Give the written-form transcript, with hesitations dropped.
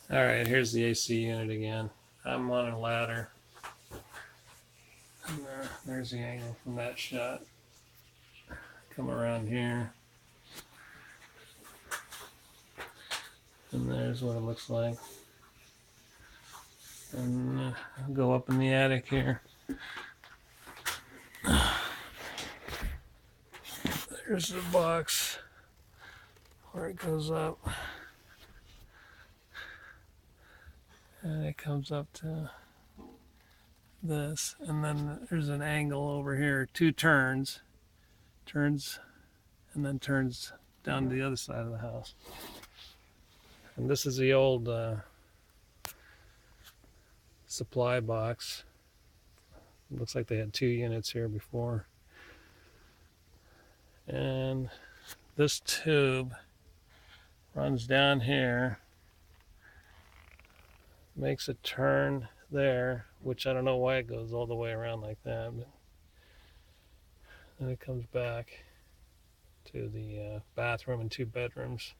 All right, here's the AC unit again. I'm on a ladder. And there's the angle from that shot. Come around here. And there's what it looks like. And go up in the attic here. There's the box where it goes up. And it comes up to this. And then there's an angle over here, 2 turns. Turns and then turns down to the other side of the house. And this is the old supply box. It looks like they had 2 units here before. And this tube runs down here, makes a turn there, which I don't know why it goes all the way around like that, but then it comes back to the bathroom and 2 bedrooms.